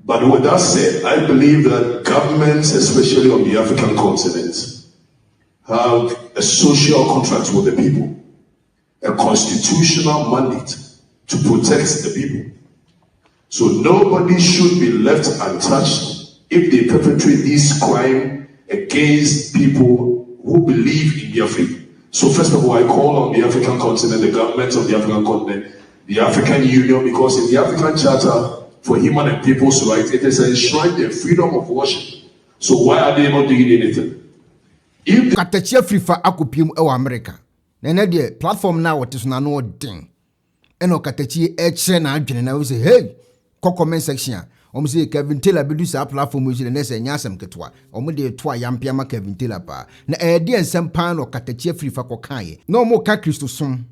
But with that said, I believe that governments, especially on the African continent, have a social contract with the people, a constitutional mandate to protect the people. So nobody should be left untouched if they perpetrate this crime against people who believe in their faith. So first of all, I call on the African continent, the governments of the African continent, the African Union, because in the African Charter for Human and People's Rights, it is enshrined the freedom of worship. So why are they not doing anything? If Okatakyei Arifa akopiem e America. Na de platform na what is na no den. E no Okatakyei e kire na adwene na we say hey, comment section a. Omo say Kevin Taylor bedu sa platform we say na say nya asem ketwa. Omo de to ayampia ma Kevin Taylor pa. Na e de ensem pan no Okatakyei Arifa kokaye. Na omo ka Kristo som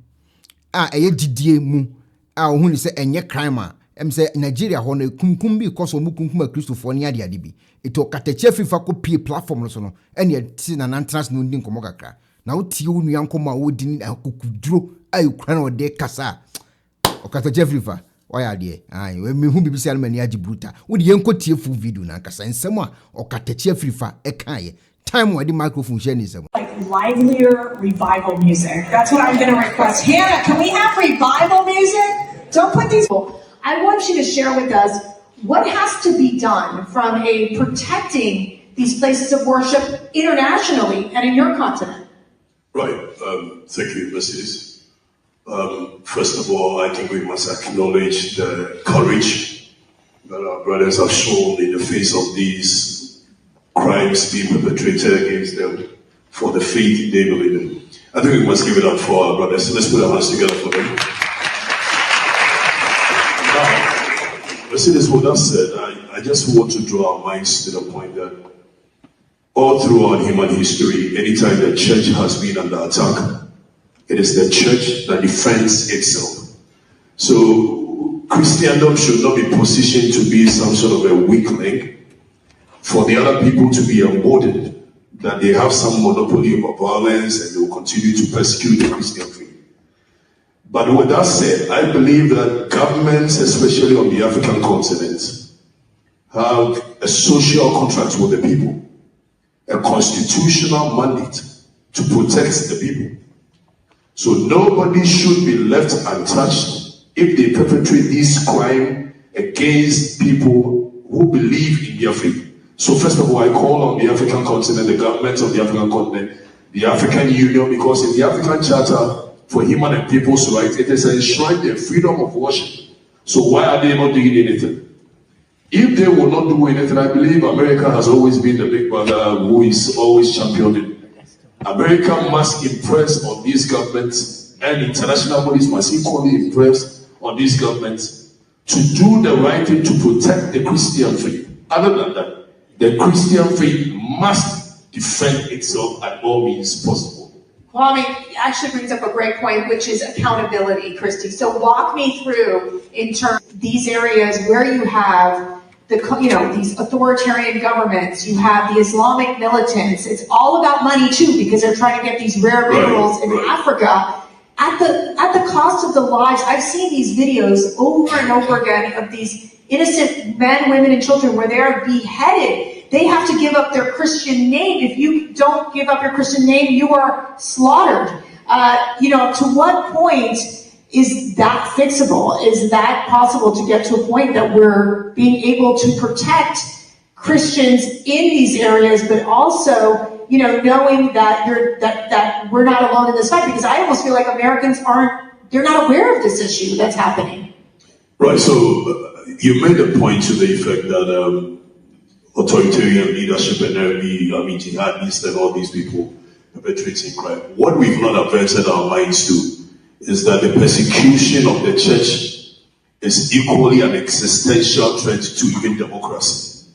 a eye gidie mu a ohun say enye crime a em say Nigeria ho na kunkum bi koso mu kunkum a Kristofo ne ade bi. Eto Okatakyei Arifa ko pie platform no so no ene ti na nantras no ndin komo kakra. Na uti wo nuan koma wo din akukuduro ayi kura na ode kasa. Okatakyei Arifa why are they? Aye, we me hu bibisi almani agi bruta. Wo de yenko tie full video na kasa ensem a Okatakyei Arifa e kaye. Time where the microphone share ni sem. Like livelier revival music. That's what I'm going to request. Hannah, can we have revival music? Don't put these. I want you to share with us what has to be done from a protecting these places of worship internationally and in your continent. Right. Thank you, Mercedes. First of all, I think we must acknowledge the courage that our brothers have shown in the face of these crimes being perpetrated against them for the faith they believe in. I think we must give it up for our brothers. So let's put our hands together for them. Now, Mercedes, with that said, I just want to draw our minds to the point that all throughout human history, anytime the church has been under attack, it is the church that defends itself. So Christendom should not be positioned to be some sort of a weak link for the other people to be emboldened that they have some monopoly over violence and they will continue to persecute the Christian faith. But with that said, I believe that governments, especially on the African continent, have a social contract with the people, a constitutional mandate to protect the people. So nobody should be left untouched if they perpetrate this crime against people who believe in their faith. So first of all, I call on the African continent, the governments of the African continent, the African Union, because in the African Charter for Human and People's Rights, it is enshrined the freedom of worship. So why are they not doing anything? If they will not do anything, I believe America has always been the big brother who is always championing. America must impress on these governments, and international bodies must equally impress on these governments to do the right thing to protect the Christian faith. Other than that, the Christian faith must defend itself at all means possible. Kwame actually brings up a great point, which is accountability, Christy. So walk me through in terms of these areas where you have these authoritarian governments, you have the Islamic militants. It's all about money too, because they're trying to get these rare minerals in Africa at the cost of the lives. I've seen these videos over and over again of these innocent men, women, and children where they are beheaded. They have to give up their Christian name. If you don't give up your Christian name, you are slaughtered. To what point is that fixable? Is that possible to get to a point that we're being able to protect Christians in these areas, but also, knowing that that we're not alone in this fight? Because I almost feel like Americans they're not aware of this issue that's happening. Right, so you made a point to the effect that authoritarian leadership and jihadists and all these people perpetrating crime. What we've not averted our minds to is that the persecution of the church is equally an existential threat to even democracy.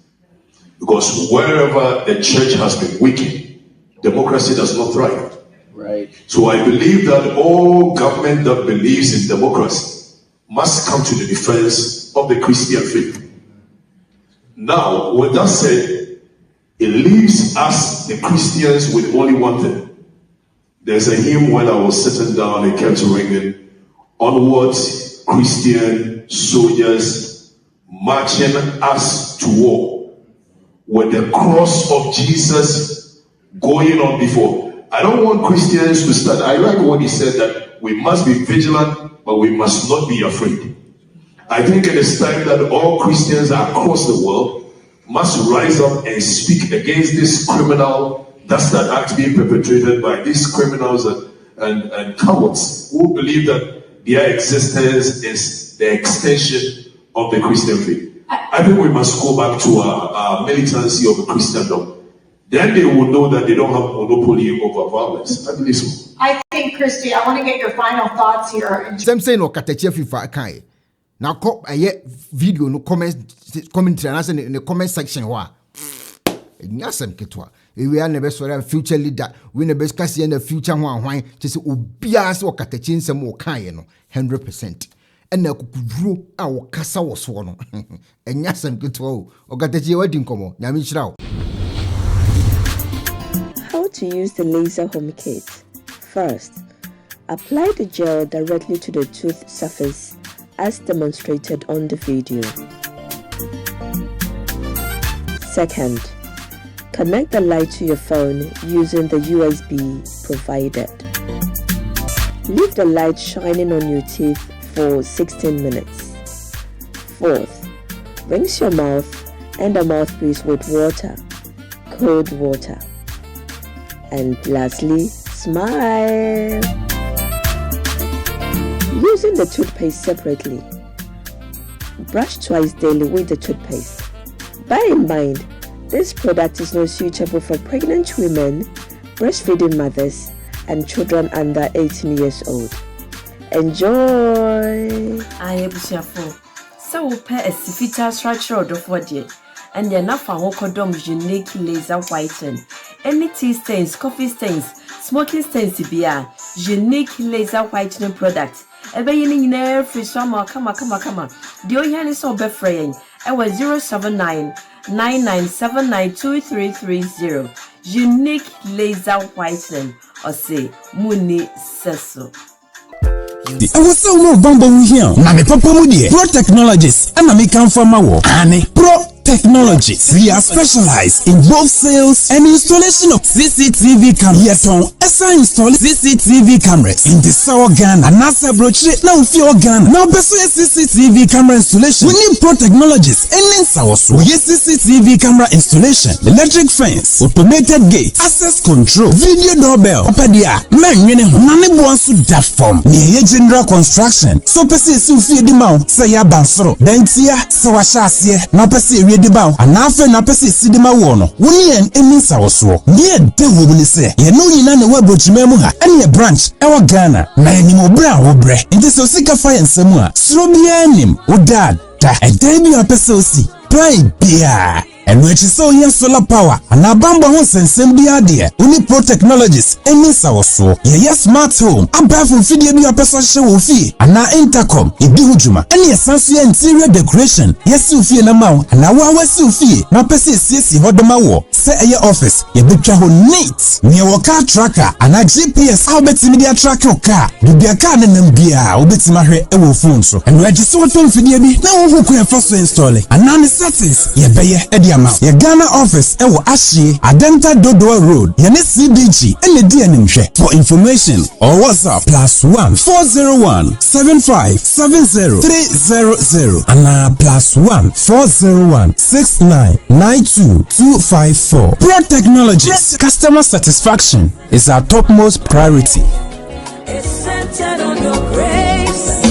Because wherever the church has been weakened, democracy does not thrive. Right. So I believe that all government that believes in democracy must come to the defense of the Christian faith. Now, with that said, it leaves us, the Christians, with only one thing. There's a hymn when I was sitting down, it kept ringing, onwards, Christian soldiers, marching us to war with the cross of Jesus going on before. I don't want Christians to start. I like what he said, that we must be vigilant, but we must not be afraid. I think it is time that all Christians across the world must rise up and speak against this criminal dastard act being perpetrated by these criminals and cowards who believe that their existence is the extension of the Christian faith. I think we must go back to our militancy of Christendom. Then they will know that they don't have monopoly over violence. I believe so. I think, Christy, I want to get your final thoughts here. Them saying Okatakyei Arifa kai. Now cop a video no commentary and in the comment section wa. Nyasem ketwa. We are never sort of future leader. We never discuss in the future one to say obias Okatakyei nsem wo kai no 100%. And na kukuduro a wo kasa wo so no. Nyasem ketwa o. Okatakyei wadi nkomo. Nyame chira. How to use the laser home kit. First, apply the gel directly to the tooth surface as demonstrated on the video. Second, connect the light to your phone using the USB provided. Leave the light shining on your teeth for 16 minutes. Fourth, rinse your mouth and the mouthpiece with water, cold water. And lastly, smile. Using the toothpaste separately. Brush twice daily with the toothpaste. Bear in mind, this product is not suitable for pregnant women, breastfeeding mothers, and children under 18 years old. Enjoy! I am so pair a sifita structure of the and the enough unique laser whiten. Any tea stains, coffee stains, smoking stains to be a unique laser whitening product. Ebe yini nyina free summer kama. The oyan is so befraying. I was 07999792330. Unique laser whitening or say Muni Seso. I was so no bumble here. Nami papa mudie. Pro Technologies. And I come from my work. Pro Technologies. We are specialized in both sales and installation of CCTV cameras. Yeton, Esa install CCTV cameras in the Sour Ghana and NASA brochure. Now fear Ghana. Now beso CCTV camera installation. We need Pro Technologies. And then we use CCTV camera installation, electric fence, automated gate, access control, video doorbell. Opadia, man, nane buansu that form. Ni general construction. So pesi si ufie di mau. Say ya bansoro. Dentia, so washasye. Na pesi di bawo anafe na pese sidima wo no woni en eminsa wo so ye de wo ni se ye no nyina na wa brochimemu ha ene branch e wo Ghana na enim obra wo bre nti so sika fa ensemu a sro bia nim wo dad da e dan bi apese osi plan bia and when she saw here solar power and a bamba won sensem bia de uni Pro Technologies eminsa wo so ye smart home aba from fidie bi apese hye wo fie ana intercom e bi hujuma ene essential interior decoration yes fie na mawo ana wa si fie na pese siesi hodoma wo se eye office ye betwa ho neat ne wo car tracker ana GPS how betimi dia track your car bibia car na nam bia obetima hwe e wo phone so and we just want to fidie bi na wo ko e first install ana ne settings ye beye e dia Ye Ghana office ewo Ashie Adenta Dodoa Road Yene CBG ene di enimhwe. For information or WhatsApp +1 401 7570 300 and +1 401 6992 254. Pro Technologies. Customer satisfaction is our topmost priority. It's centered on your grace.